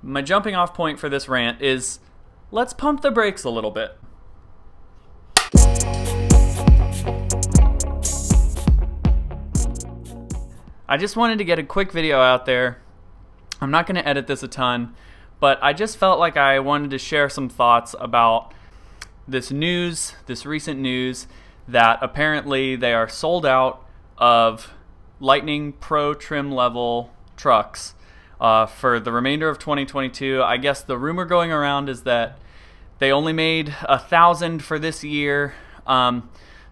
My jumping off point for this rant is, let's pump the brakes a little bit. I just wanted to get a quick video out there. I'm not going to edit this a ton, but I just felt like I wanted to share some thoughts about this recent news that apparently they are sold out of Lightning Pro trim level trucks for the remainder of 2022. I guess the rumor going around is that they only made 1,000 for this year.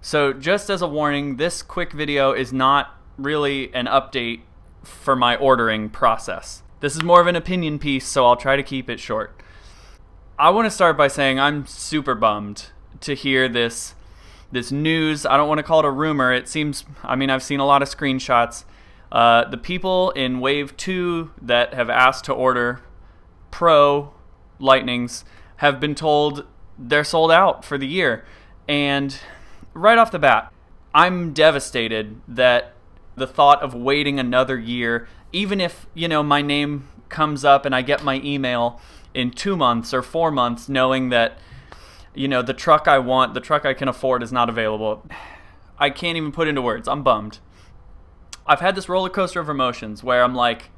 So just as a warning, this quick video is not really an update for my ordering process. This is more of an opinion piece, so I'll try to keep it short. I want to start by saying I'm super bummed to hear this news. I don't want to call it a rumor. It seems, I've seen a lot of screenshots. The people in Wave 2 that have asked to order Pro Lightnings have been told they're sold out for the year. And right off the bat, I'm devastated that the thought of waiting another year, even if, my name comes up and I get my email in 2 months or 4 months knowing that, the truck I want, the truck I can afford is not available. I can't even put into words. I'm bummed. I've had this roller coaster of emotions where I'm like,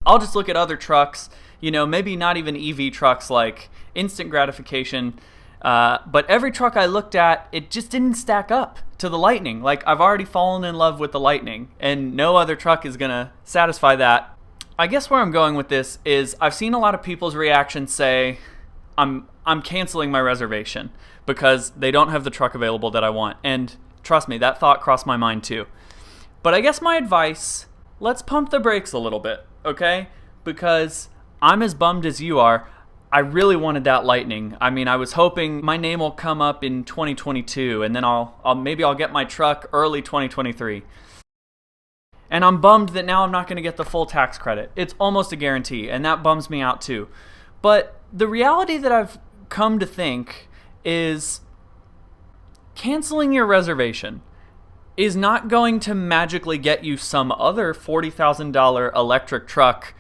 I'll just look at other trucks, maybe not even EV trucks, like instant gratification. But every truck I looked at, it just didn't stack up to the Lightning. Like, I've already fallen in love with the Lightning, and no other truck is going to satisfy that. I guess where I'm going with this is I've seen a lot of people's reactions say, I'm canceling my reservation because they don't have the truck available that I want. And trust me, that thought crossed my mind too. But I guess my advice, let's pump the brakes a little bit, okay? Because I'm as bummed as you are. I really wanted that Lightning. I was hoping my name will come up in 2022, and then I'll get my truck early 2023. And I'm bummed that now I'm not going to get the full tax credit. It's almost a guarantee, and that bums me out too. But the reality that I've come to think is canceling your reservation is not going to magically get you some other $40,000 electric truck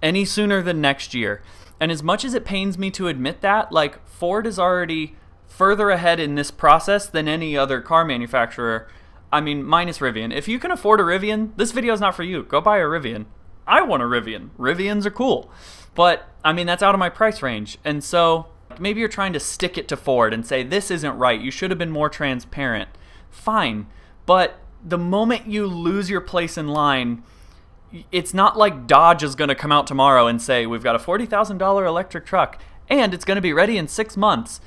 any sooner than next year. And as much as it pains me to admit that, like, Ford is already further ahead in this process than any other car manufacturer. Minus Rivian. If you can afford a Rivian, this video is not for you. Go buy a Rivian. I want a Rivian. Rivians are cool. But, that's out of my price range. And so, maybe you're trying to stick it to Ford and say, this isn't right. You should have been more transparent. Fine. But the moment you lose your place in line, it's not like Dodge is going to come out tomorrow and say, we've got a $40,000 electric truck, and it's going to be ready in 6 months.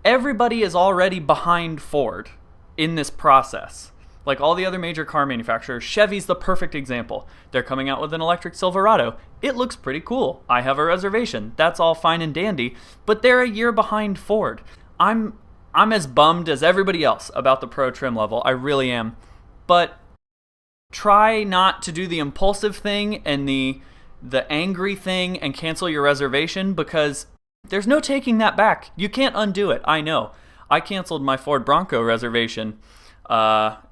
Everybody is already behind Ford in this process. Like all the other major car manufacturers, Chevy's the perfect example. They're coming out with an electric Silverado. It looks pretty cool. I have a reservation. That's all fine and dandy, but they're a year behind Ford. I'm as bummed as everybody else about the Pro trim level. I really am. But try not to do the impulsive thing and the angry thing and cancel your reservation, because there's no taking that back. You can't undo it. I know. I canceled my Ford Bronco reservation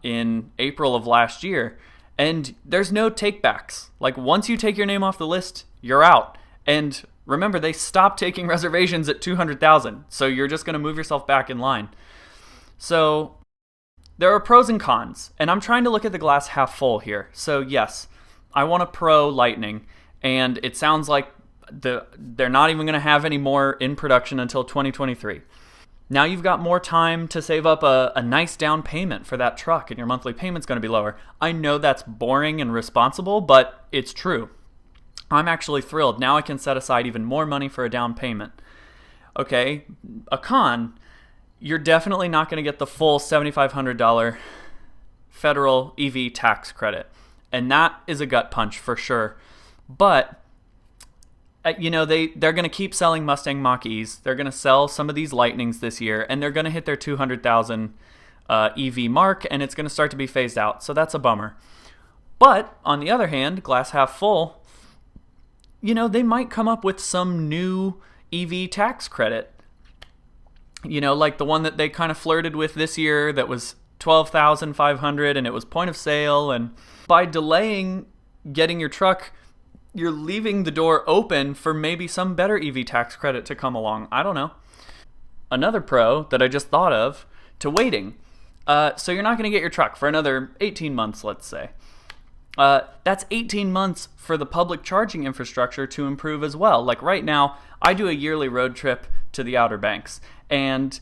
in April of last year, and there's no takebacks. Like, once you take your name off the list, you're out. And remember, they stopped taking reservations at 200,000, so you're just going to move yourself back in line. So there are pros and cons, and I'm trying to look at the glass half full here. So yes, I want a Pro Lightning, and it sounds like they're not even going to have any more in production until 2023. Now you've got more time to save up a nice down payment for that truck, and your monthly payment's going to be lower. I know that's boring and responsible, but it's true. I'm actually thrilled. Now I can set aside even more money for a down payment. Okay, a con, you're definitely not going to get the full $7,500 federal EV tax credit. And that is a gut punch for sure. But, they're going to keep selling Mustang Mach-E's. They're going to sell some of these Lightnings this year, and they're going to hit their 200,000 EV mark, and it's going to start to be phased out. So that's a bummer. But, on the other hand, glass half full, they might come up with some new EV tax credit. Like the one that they kind of flirted with this year that was $12,500, and it was point of sale. And by delaying getting your truck you're leaving the door open for maybe some better EV tax credit to come along. I don't know. Another pro that I just thought of, to waiting. So you're not going to get your truck for another 18 months, let's say. That's 18 months for the public charging infrastructure to improve as well. Like right now, I do a yearly road trip to the Outer Banks, and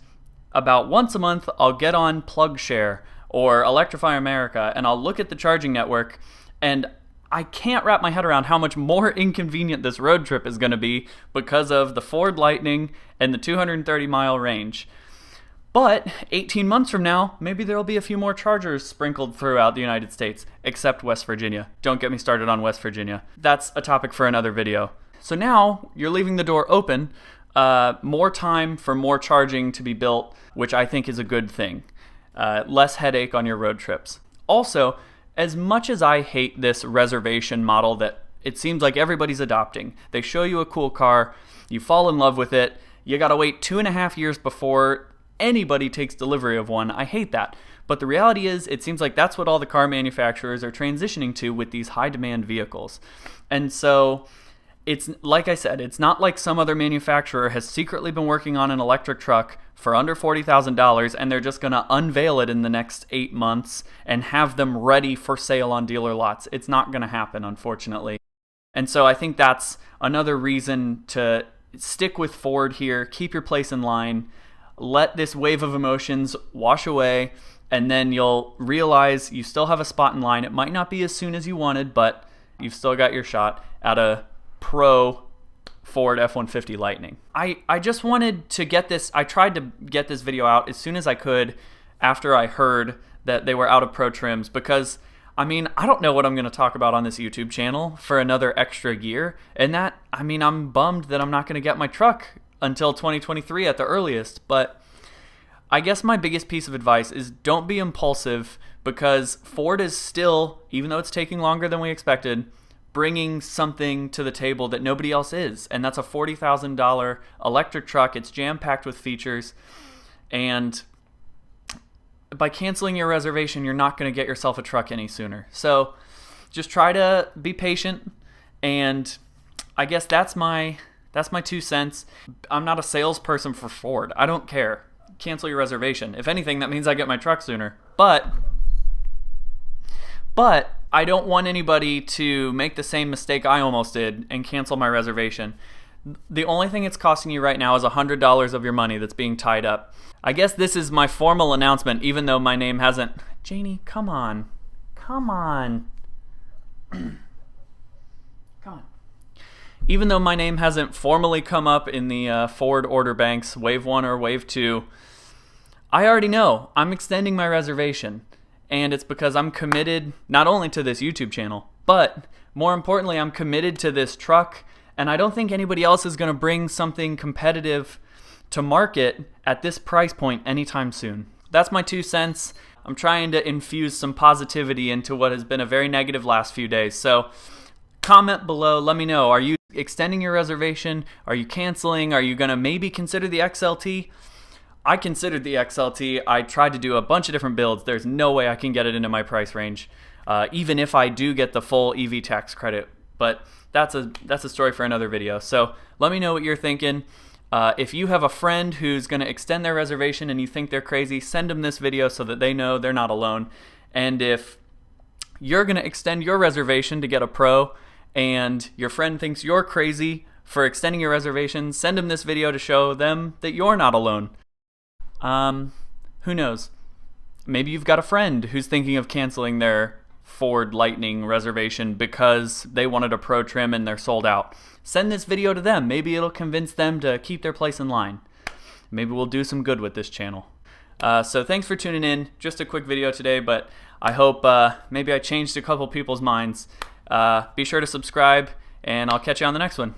about once a month, I'll get on PlugShare or Electrify America, and I'll look at the charging network, and I can't wrap my head around how much more inconvenient this road trip is going to be because of the Ford Lightning and the 230-mile range. But 18 months from now, maybe there'll be a few more chargers sprinkled throughout the United States, except West Virginia. Don't get me started on West Virginia. That's a topic for another video. So now you're leaving the door open, more time for more charging to be built, which I think is a good thing. Less headache on your road trips. Also, as much as I hate this reservation model that it seems like everybody's adopting, they show you a cool car, you fall in love with it, you gotta wait 2.5 years before anybody takes delivery of one. I hate that. But the reality is, it seems like that's what all the car manufacturers are transitioning to with these high demand vehicles. And so it's like I said, it's not like some other manufacturer has secretly been working on an electric truck for under $40,000 and they're just going to unveil it in the next 8 months and have them ready for sale on dealer lots. It's not going to happen, unfortunately. And so I think that's another reason to stick with Ford here, keep your place in line, let this wave of emotions wash away, and then you'll realize you still have a spot in line. It might not be as soon as you wanted, but you've still got your shot at a pro Ford F-150 Lightning. I just wanted to get this, I tried to get this video out as soon as I could after I heard that they were out of pro trims, because I mean, I don't know what I'm going to talk about on this YouTube channel for another extra year, and that, I mean, I'm bummed that I'm not going to get my truck until 2023 at the earliest. But I guess my biggest piece of advice is don't be impulsive, because Ford is still, even though it's taking longer than we expected, bringing something to the table that nobody else is, and that's a $40,000 electric truck. It's jam-packed with features, and by canceling your reservation, you're not going to get yourself a truck any sooner. So just try to be patient, and I guess that's my 2 cents. I'm not a salesperson for Ford. I don't care. Cancel your reservation. If anything, that means I get my truck sooner. But I don't want anybody to make the same mistake I almost did and cancel my reservation. The only thing it's costing you right now is $100 of your money that's being tied up. I guess this is my formal announcement, even though my name hasn't... Janie, come on. Come on. Come on. Even though my name hasn't formally come up in the Ford order banks, Wave 1 or Wave 2, I already know I'm extending my reservation. And it's because I'm committed not only to this YouTube channel, but more importantly, I'm committed to this truck, and I don't think anybody else is going to bring something competitive to market at this price point anytime soon. That's my 2 cents. I'm trying to infuse some positivity into what has been a very negative last few days. So comment below, let me know. Are you extending your reservation? Are you canceling? Are you going to maybe consider the XLT? I considered the XLT. I tried to do a bunch of different builds. There's no way I can get it into my price range, even if I do get the full EV tax credit. But that's a story for another video. So let me know what you're thinking. If you have a friend who's going to extend their reservation and you think they're crazy, send them this video so that they know they're not alone. And if you're going to extend your reservation to get a Pro and your friend thinks you're crazy for extending your reservation, send them this video to show them that you're not alone. Who knows? Maybe you've got a friend who's thinking of canceling their Ford Lightning reservation because they wanted a Pro trim and they're sold out. Send this video to them. Maybe it'll convince them to keep their place in line. Maybe we'll do some good with this channel. So thanks for tuning in. Just a quick video today, but I hope maybe I changed a couple people's minds. Be sure to subscribe, and I'll catch you on the next one.